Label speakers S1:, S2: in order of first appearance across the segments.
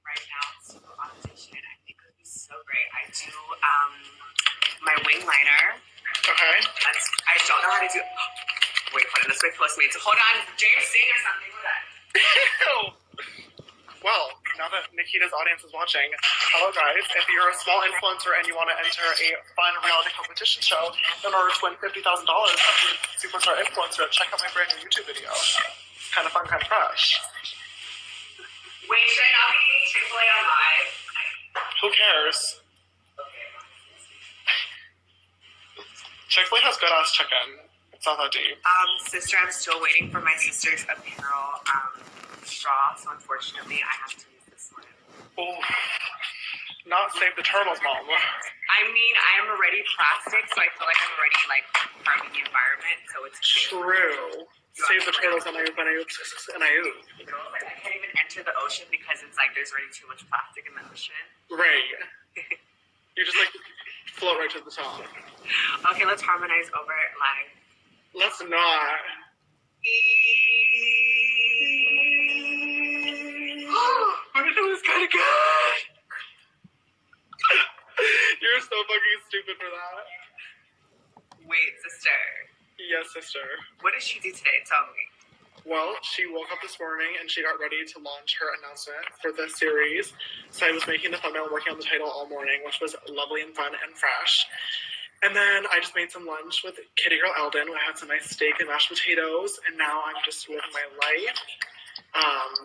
S1: right now to audition. I think it would be so great. I do my wing liner.
S2: Okay.
S1: I don't know how to do. Wait, hold on. That's my Postmates. Hold on, James, sing or something. Hold on.
S2: Well, now that Nikita's audience is watching, hello guys. If you're a small influencer and you want to enter a fun reality competition show in order to win $50,000 as a superstar influencer, check out my brand new YouTube video. Kind of fun, kind of fresh.
S1: Wait, should I not be eating Chick-fil-A on live?
S2: Who cares? Chick-fil-A has good ass chicken. It's not that deep.
S1: Sister, I'm still waiting for my sister's apparel straw, so unfortunately I have to use this one.
S2: Oh, not save the turtles, Mom.
S1: I mean, I am already plastic, so I feel like I'm already harming the environment, so it's
S2: true. Save the turtles and I
S1: can't even enter the ocean because it's there's already too much plastic in the ocean.
S2: Right. You just float right to the top.
S1: Okay, let's harmonize over it live.
S2: Let's not. It was kind of good. You're so fucking stupid for that.
S1: Wait, sister.
S2: Yes, sister.
S1: What did she do today? Tell me.
S2: Well, she woke up this morning and she got ready to launch her announcement for the series. So I was making the thumbnail and working on the title all morning, which was lovely and fun and fresh. And then I just made some lunch with Kitty Girl Eldon. I had some nice steak and mashed potatoes, and now I'm just living my life.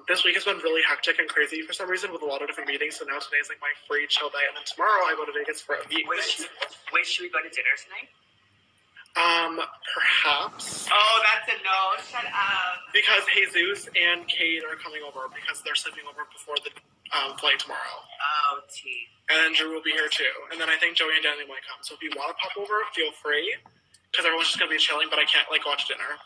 S2: This week has been really hectic and crazy for some reason with a lot of different meetings. So now today's my free chill day, and then tomorrow I go to Vegas for a week.
S1: Wait, should we go to dinner tonight?
S2: Perhaps.
S1: Oh, that's a no. Shut up.
S2: Because Jesus and Kate are coming over because they're sleeping over before the flight tomorrow.
S1: Oh, tea.
S2: And then Drew will be here too. And then I think Joey and Danny might come. So if you want to pop over, feel free. Because everyone's just going to be chilling, but I can't watch dinner.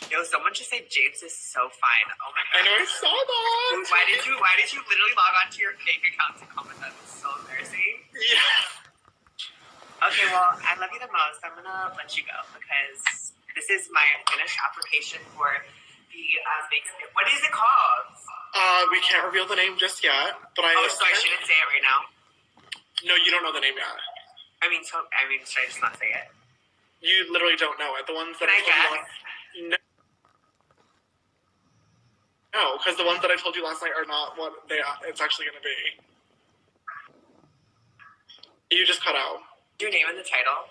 S1: Yo, someone just said James is so fine. Oh my god.
S2: I know, I saw that.
S1: Why did you literally log onto your fake account to comment that? It's so embarrassing.
S2: Yeah.
S1: Okay, well, I love you the most. I'm gonna let you go because this is my finished application for the what is it called?
S2: We can't reveal the name just yet, but I
S1: so I shouldn't say it right now?
S2: No, you don't know the name yet.
S1: I mean, should I just not say it?
S2: You literally don't know it. The ones that
S1: Can I guess?
S2: No, because the ones that I told you last night are not what it's actually going to be. You just cut out.
S1: Is your name in the title?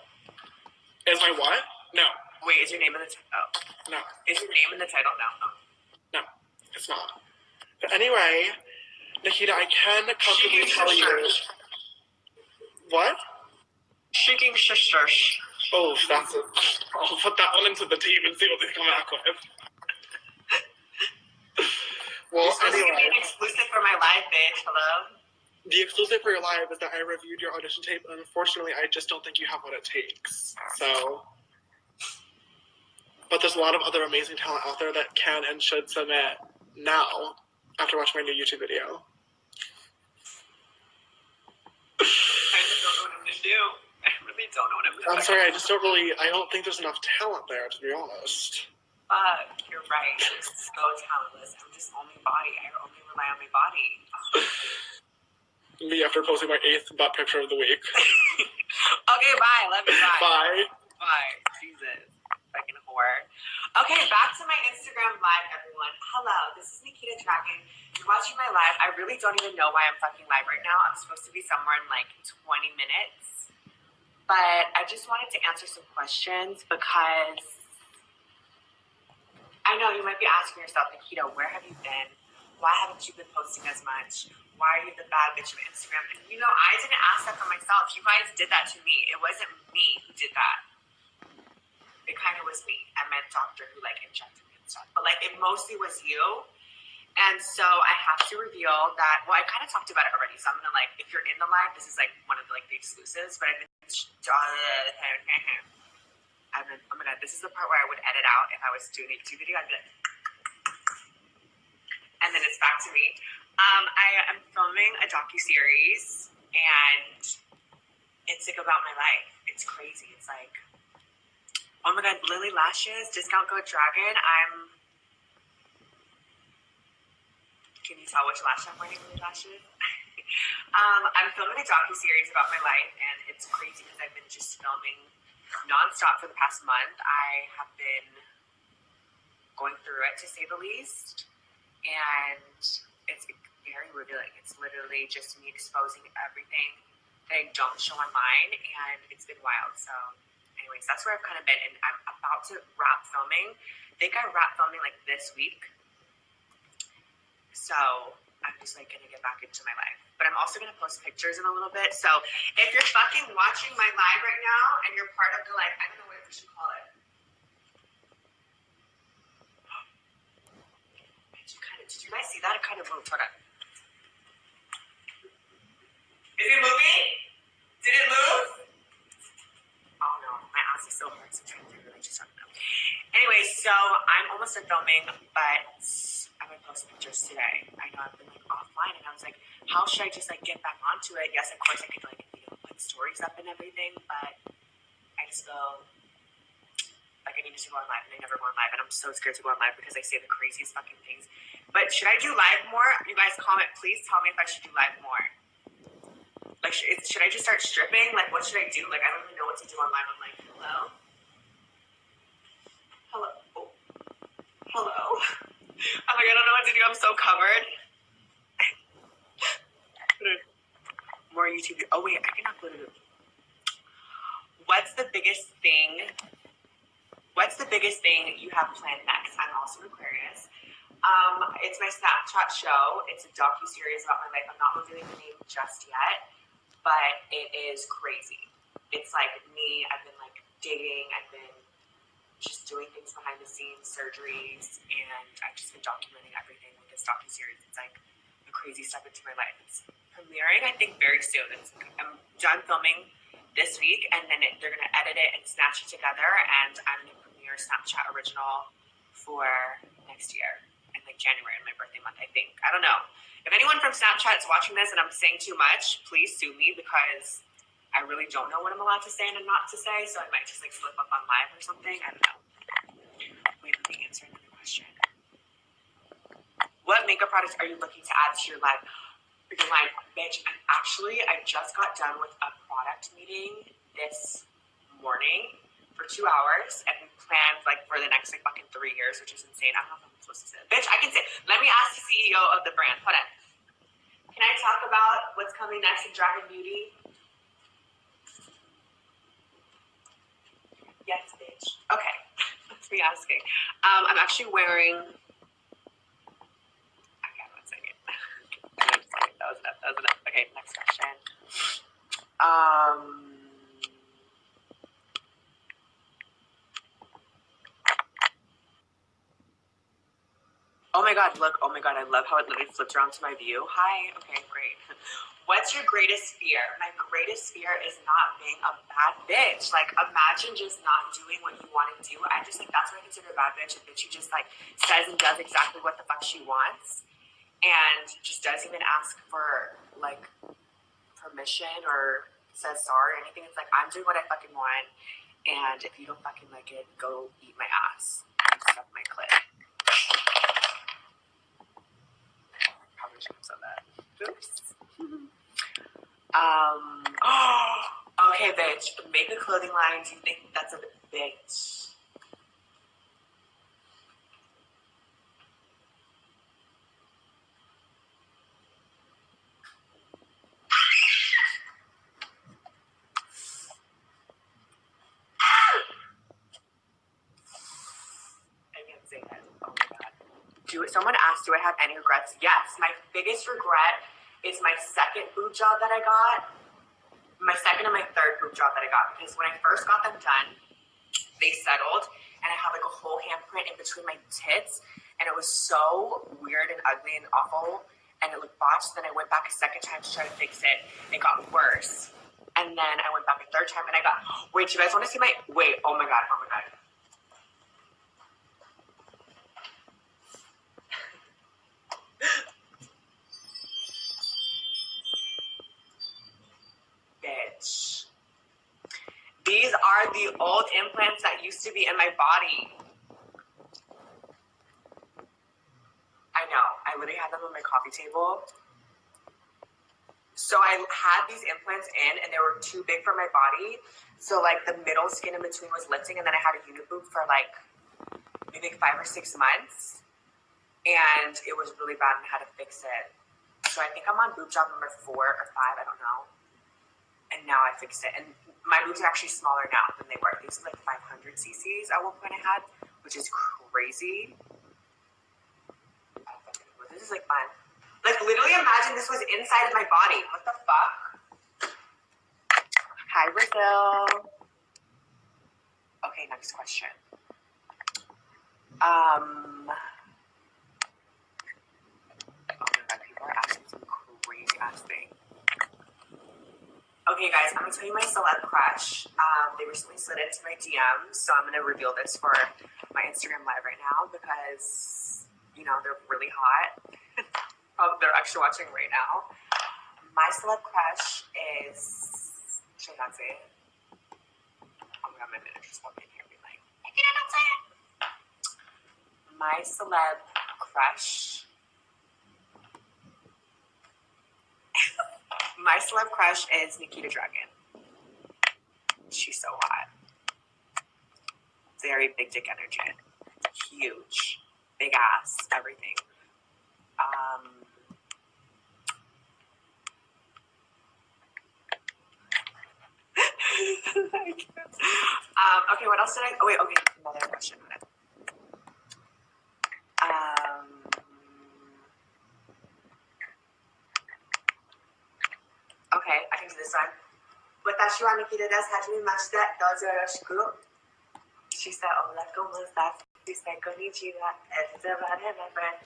S2: Is my what? No.
S1: Wait, is your name in the title?
S2: No.
S1: Is your name in the title? No.
S2: No, it's not. But anyway, Nikita, I can comfortably tell you. What?
S1: Shaking sisters.
S2: Oh, that's it. I'll put that one into the team and see what they come back with. Well,
S1: You're supposed to be an exclusive for my live, bitch. Hello?
S2: The exclusive for your live is that I reviewed your audition tape, and unfortunately, I just don't think you have what it takes. So, but there's a lot of other amazing talent out there that can and should submit now after watching my new YouTube video.
S1: I just don't know what I'm gonna do. I really don't know what I'm gonna do.
S2: I'm sorry, I don't think there's enough talent there, to be honest.
S1: Fuck, you're right. I'm so talentless. I'm just only body. I only rely on my body.
S2: Me after posting my 8th butt picture of the week.
S1: Okay, bye. Love you. Bye.
S2: Bye.
S1: Bye. Jesus. Fucking whore. Okay, back to my Instagram live, everyone. Hello, this is Nikita Dragun. You're watching my live. I really don't even know why I'm fucking live right now. I'm supposed to be somewhere in 20 minutes. But I just wanted to answer some questions because I know you might be asking yourself, Nikita, where have you been? Why haven't you been posting as much? Why are you the bad bitch of Instagram? And I didn't ask that for myself. You guys did that to me. It wasn't me who did that. It kind of was me. I meant doctor who injected me and stuff. But it mostly was you. And so I have to reveal that, well, I kind of talked about it already. So I'm going to if you're in the live, this is one of the exclusives. But I've been, this is the part where I would edit out if I was doing a YouTube video. I'd be and then it's back to me. I am filming a docuseries, and it's about my life. It's crazy. It's oh my god, Lily Lashes, discount code Dragon. Can you tell which lash I'm wearing with lashes? I'm filming a docu-series about my life, and it's crazy because I've been just filming nonstop for the past month. I have been going through it, to say the least, and it's very revealing. It's literally just me exposing everything that I don't show online, and it's been wild. So anyways, that's where I've kind of been, and I'm about to wrap filming. I think I wrap filming like this week. So I'm just like gonna get back into my life. But I'm also gonna post pictures in a little bit. So if you're fucking watching my live right now and you're part of the like, I don't know what we should call it. Did you guys see that? It kind of moved. Hold on. Is it moving? Did it move? Oh no, my ass is so hard sometimes. I really just don't know. Anyway, so I'm almost done filming, but I'm gonna post pictures today. I know I've been like offline, and I was like, how should I just like get back onto it? Yes, of course I could like put stories up and everything, but I just feel like I need to go on live, and I never go on live, and I'm so scared to go on live because I say the craziest fucking things. But should I do live more? You guys comment, please tell me if I should do live more. Like, should I just start stripping? Like, what should I do? Like, I don't even know what to do on live. I'm like, hello? Hello? Oh. Hello? I'm like, I don't know what to do. I'm so covered. More YouTube. Oh, wait, I can upload it. What's the biggest thing you have planned next? I'm also Aquarius. It's my Snapchat show. It's a docu-series about my life. I'm not revealing the name just yet, but it is crazy. It's like me. I've been like dating. I've been just doing things behind the scenes, surgeries, and I've just been documenting everything with this docu-series. It's like a crazy step into my life. It's premiering, I think, very soon. I'm done filming this week, and then they're going to edit it and snatch it together, and I'm going to premiere Snapchat Original for next year in like January, in my birthday month, I think. I don't know. If anyone from Snapchat is watching this and I'm saying too much, please sue me, because I really don't know what I'm allowed to say and not to say, so I might just like slip up on live or something. I don't know. Wait, let me answer another question. What makeup products are you looking to add to your live? Your line, bitch, I just got done with a product meeting this morning for 2 hours, and we planned like for the next like fucking 3 years, which is insane. I don't know if I'm supposed to say it. Bitch, I can say, let me ask the CEO of the brand. Hold on. Can I talk about what's coming next in Dragun Beauty? Yes, bitch. Okay. That's me asking. I'm actually wearing. Okay, one second. That was enough. Okay, next question. Oh my god, look. Oh my god, I love how it literally flipped around to my view. Hi. Okay, great. What's your greatest fear? My greatest fear is not being a bad bitch. Like, imagine just not doing what you want to do. I just think that's what I consider a bad bitch. A bitch who just like says and does exactly what the fuck she wants, and just doesn't even ask for like permission or says sorry or anything. It's like, I'm doing what I fucking want, and if you don't fucking like it, go eat my ass and suck my clit. Probably shouldn't have said that. Oops. Okay, bitch. Make a clothing line. Do you think that's a bitch? I can't say that. Oh my god. Someone asked, do I have any regrets? Yes. My biggest regret is my second boob job that I got. My second and my third boob job that I got. Because when I first got them done, they settled, and I had like a whole handprint in between my tits, and it was so weird and ugly and awful, and it looked botched. Then I went back a second time to try to fix it. It got worse, and then I went back a third time, and I got, wait, do you guys want to see my, wait, oh my god. Bitch. These are the old implants that used to be in my body. I know. I literally had them in my table. So I had these implants in, and they were too big for my body. So like the middle skin in between was lifting, and then I had a uniboob for like maybe 5 or 6 months, and it was really bad, and I had to fix it. So I think I'm on boob job number 4 or 5, I don't know. And now I fixed it, and my boobs are actually smaller now than they were. These are like 500 cc's at one point I had, which is crazy. This is like fun. Like literally imagine this was inside of my body. What the fuck? Hi, Brazil. Okay, next question. Oh my god, people are asking some crazy ass thing. Okay, guys, I'm gonna tell you my celeb crush. They recently slid into my DMs, so I'm gonna reveal this for my Instagram live right now because, you know, they're really hot. They're actually watching right now. My celeb crush is, should I not say it? Oh my god, my manager's walking in here being like, Nikita, don't say it. My celeb crush. My celeb crush is Nikita Dragun. She's so hot. Very big dick energy. Huge. Big ass. Everything. Okay, what else did I... Oh, wait, okay. Another question. Okay, I can do this one. Watashi wa Nikita desu. Hajimemashite. Dozo yoroshiku. She said, hola, ¿cómo estás? She said, konnichiwa. Everybody, my friend.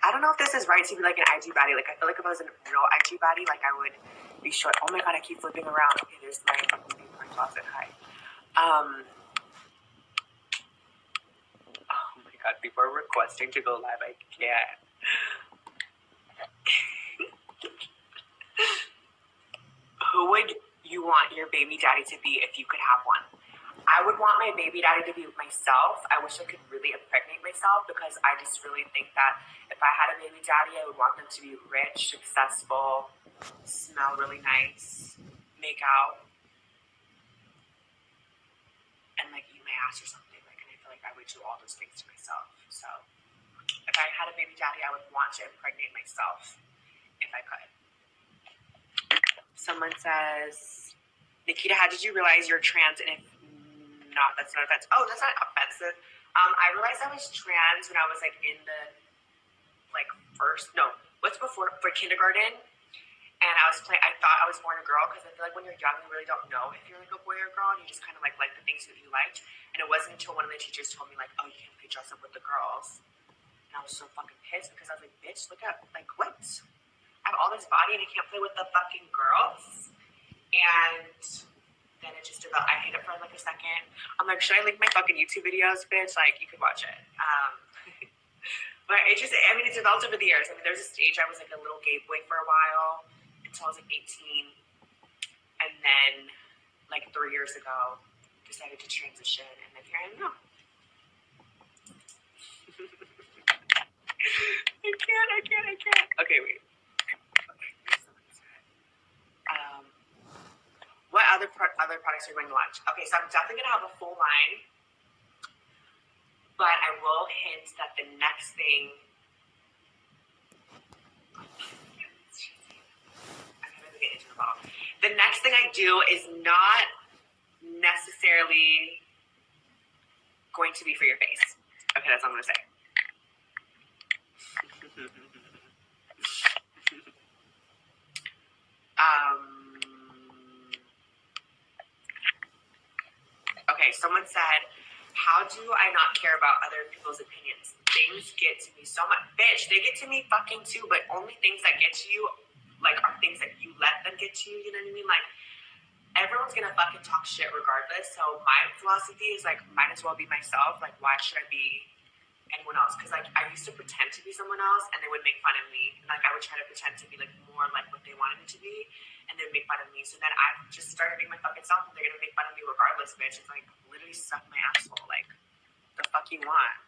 S1: I don't know if this is right to be like an IG baddie. Like, I feel like if I was a real IG baddie, like, I would be short. Oh my god, I keep flipping around. Okay, there's my closet. Hi. Oh my god, people are requesting to go live. I can't. Who would you want your baby daddy to be if you could have one? I would want my baby daddy to be myself. I wish I could really impregnate myself because I just really think that if I had a baby daddy, I would want them to be rich, successful, smell really nice, make out, and like eat my ass or something. Like, and I feel like I would do all those things to myself. So if I had a baby daddy, I would want to impregnate myself if I could. Someone says, Nikita, how did you realize you're trans? And if not, that's not offensive. Oh, that's not offensive. I realized I was trans when I was like in the what's before for kindergarten, and I thought I was born a girl because I feel like when you're young you really don't know if you're like a boy or a girl, and you just kind of like the things that you liked. And it wasn't until one of the teachers told me like, oh, you can't dress up with the girls, and I was so fucking pissed because I was like, bitch, look at like what? I have all this body and I can't play with the fucking girls. And then it just developed. I hate it for like a second. I'm like, should I link my fucking YouTube videos, bitch? Like, you could watch it. But it developed over the years. I mean, there was a stage I was like a little gay boy for a while until I was like 18. And then, like 3 years ago, decided to transition. And then here I am now. I can't. Okay, wait. What other products are you going to launch? Okay, so I'm definitely going to have a full line. But I will hint that the next thing... The next thing I do is not necessarily going to be for your face. Okay, that's all I'm going to say. Okay, someone said, how do I not care about other people's opinions? Things get to me so much. Bitch, they get to me fucking too, but only things that get to you, like, are things that you let them get to you, you know what I mean? Like, everyone's gonna fucking talk shit regardless, so my philosophy is, like, might as well be myself. Like, why should I be anyone else? Because, like, I used to pretend to be someone else, and they would make fun of me. And, like, I would try to pretend to be, like, more like what they wanted me to be, and they would make fun of me. So then I just started being my fucking self, and they're gonna make fun of me regardless, bitch. It's like, literally suck my asshole. Like, the fuck you want?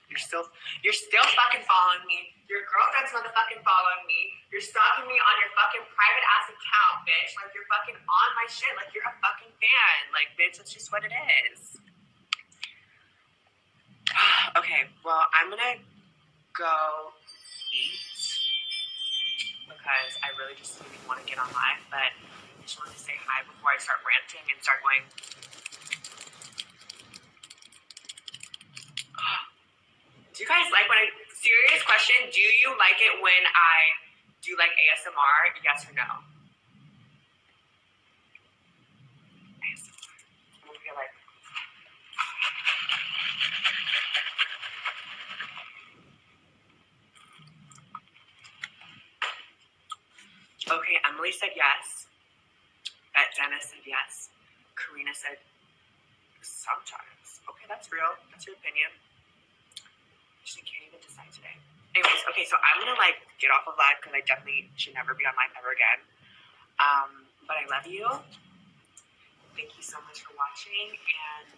S1: You're still fucking following me. Your girlfriend's motherfucking following me. You're stalking me on your fucking private ass account, bitch. Like, you're fucking on my shit. Like, you're a fucking fan. Like, bitch, that's just what it is. Okay, well, I'm gonna go eat because I really just didn't want to get on live, but I just wanted to say hi before I start ranting and start going. Do you guys like when serious question, do you like it when I do like ASMR? Yes or no? ASMR. I'm gonna be like, okay, Emily said yes. Dennis said yes. Karina said sometimes. Okay, that's real. That's your opinion. She can't even decide today. Anyways, okay, so I'm gonna like get off of live because I definitely should never be on live ever again. But I love you. Thank you so much for watching, and